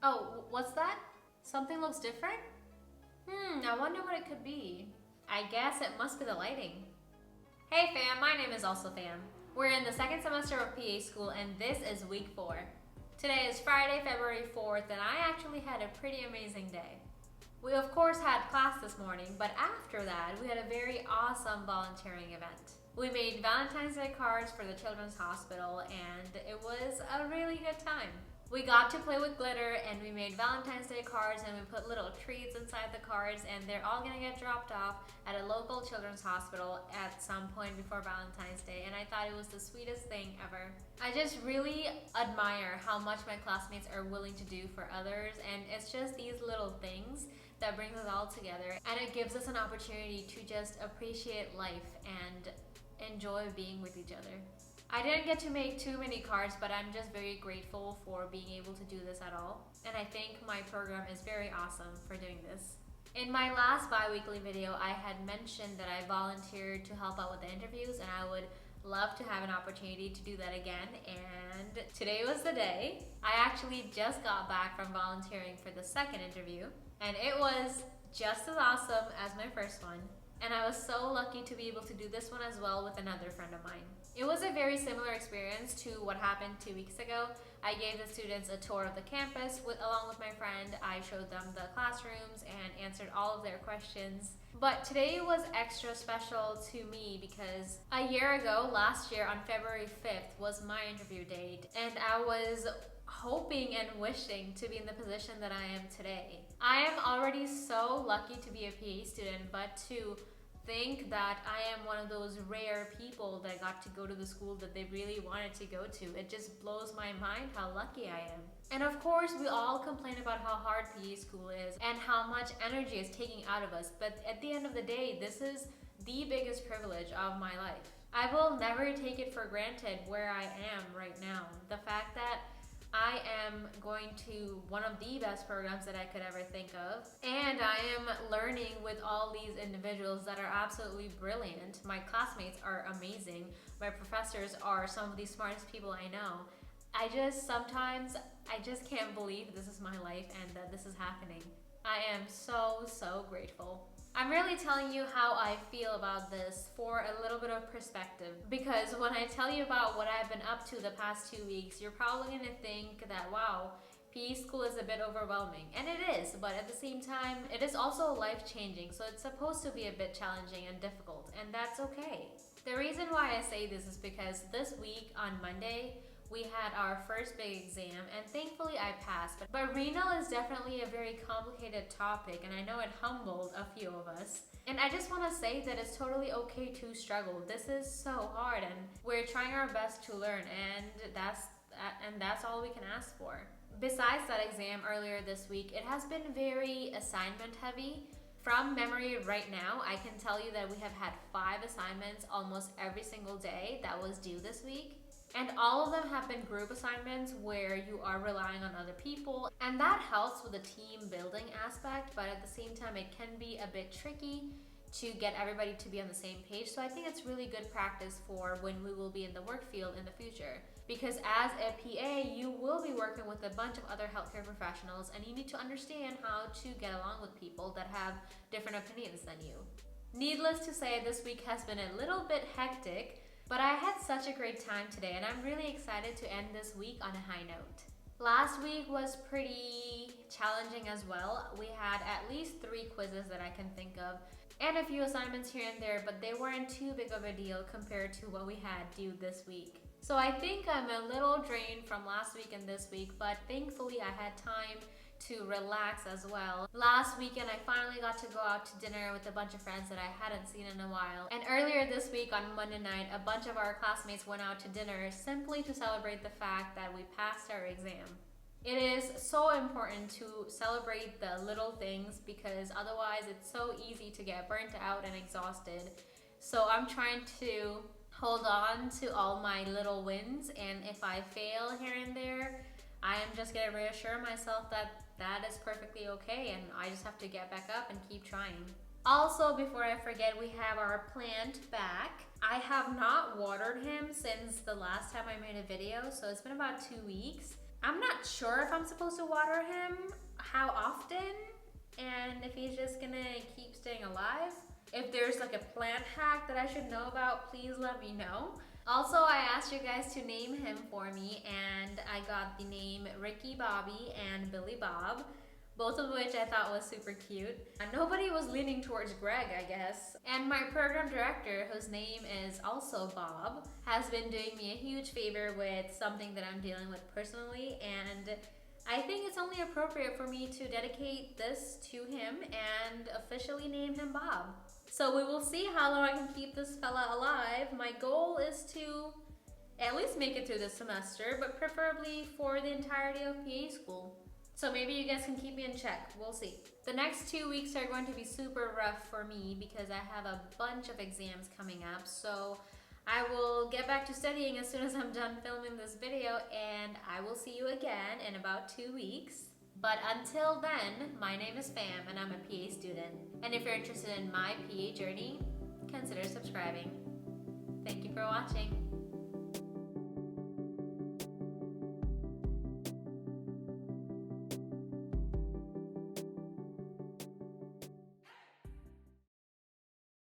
Oh, what's that? Something looks different? I wonder what it could be. I guess it must be the lighting. Hey fam, my name is also Fam. We're in the second semester of PA school and this is week 4. Today is Friday, February 4th, and I actually had a pretty amazing day. We of course had class this morning, but after that we had a very awesome volunteering event. We made Valentine's Day cards for the Children's Hospital and it was a really good time. We got to play with glitter and we made Valentine's Day cards and we put little treats inside the cards and they're all gonna get dropped off at a local children's hospital at some point before Valentine's Day, and I thought it was the sweetest thing ever. I just really admire how much my classmates are willing to do for others, and it's just these little things that brings us all together and it gives us an opportunity to just appreciate life and enjoy being with each other. I didn't get to make too many cards, but I'm just very grateful for being able to do this at all. And I think my program is very awesome for doing this. In my last bi-weekly video, I had mentioned that I volunteered to help out with the interviews and I would love to have an opportunity to do that again, and today was the day. I actually just got back from volunteering for the second interview and it was just as awesome as my first one. And I was so lucky to be able to do this one as well with another friend of mine. It was a very similar experience to what happened 2 weeks ago. I gave the students a tour of the campus along with my friend. I showed them the classrooms and answered all of their questions. But today was extra special to me because a year ago, last year on February 5th was my interview date, and I was hoping and wishing to be in the position that I am today. I am already so lucky to be a PA student, but to think that I am one of those rare people that got to go to the school that they really wanted to go to. It just blows my mind how lucky I am. And of course, we all complain about how hard PA school is and how much energy it's taking out of us, but at the end of the day, this is the biggest privilege of my life. I will never take it for granted where I am right now. The fact that I am going to one of the best programs that I could ever think of, and I am learning with all these individuals that are absolutely brilliant. My classmates are amazing. My professors are some of the smartest people I know. Sometimes I just can't believe this is my life and that this is happening. I am so grateful. I'm really telling you how I feel about this for a little bit of perspective, because when I tell you about what I've been up to the past 2 weeks, you're probably going to think that, wow, PE school is a bit overwhelming. And it is, but at the same time, it is also life-changing, so it's supposed to be a bit challenging and difficult, and that's okay. The reason why I say this is because this week on Monday, we had our first big exam and thankfully I passed. But renal is definitely a very complicated topic and I know it humbled a few of us. And I just want to say that it's totally okay to struggle. This is so hard and we're trying our best to learn, and that's all we can ask for. Besides that exam earlier this week, it has been very assignment heavy. From memory right now, I can tell you that we have had 5 assignments almost every single day that was due this week. And all of them have been group assignments where you are relying on other people, and that helps with the team building aspect, but at the same time it can be a bit tricky to get everybody to be on the same page. So I think it's really good practice for when we will be in the work field in the future. Because as a PA, you will be working with a bunch of other healthcare professionals and you need to understand how to get along with people that have different opinions than you. Needless to say, this week has been a little bit hectic, but I had such a great time today and I'm really excited to end this week on a high note. Last week was pretty challenging as well. We had at least 3 quizzes that I can think of and a few assignments here and there, but they weren't too big of a deal compared to what we had due this week. So I think I'm a little drained from last week and this week, but thankfully I had time to relax as well. Last weekend I finally got to go out to dinner with a bunch of friends that I hadn't seen in a while. And earlier this week on Monday night, a bunch of our classmates went out to dinner simply to celebrate the fact that we passed our exam. It is so important to celebrate the little things because otherwise it's so easy to get burnt out and exhausted. So I'm trying to hold on to all my little wins, and if I fail here and there, I am just going to reassure myself that that is perfectly okay and I just have to get back up and keep trying. Also, before I forget, we have our plant back. I have not watered him since the last time I made a video, so it's been about 2 weeks. I'm not sure if I'm supposed to water him, how often, and if he's just gonna keep staying alive. If there's like a plant hack that I should know about, please let me know. Also, I asked you guys to name him for me, and I got the name Ricky Bobby and Billy Bob, both of which I thought was super cute. Nobody was leaning towards Greg, I guess. And my program director, whose name is also Bob, has been doing me a huge favor with something that I'm dealing with personally, and I think it's only appropriate for me to dedicate this to him and officially name him Bob. So we will see how long I can keep this fella alive. My goal is to at least make it through this semester, but preferably for the entirety of PA school. So maybe you guys can keep me in check. We'll see. The next 2 weeks are going to be super rough for me because I have a bunch of exams coming up. So I will get back to studying as soon as I'm done filming this video, and I will see you again in about 2 weeks. But until then, my name is Fam and I'm a PA student. And if you're interested in my PA journey, consider subscribing. Thank you for watching.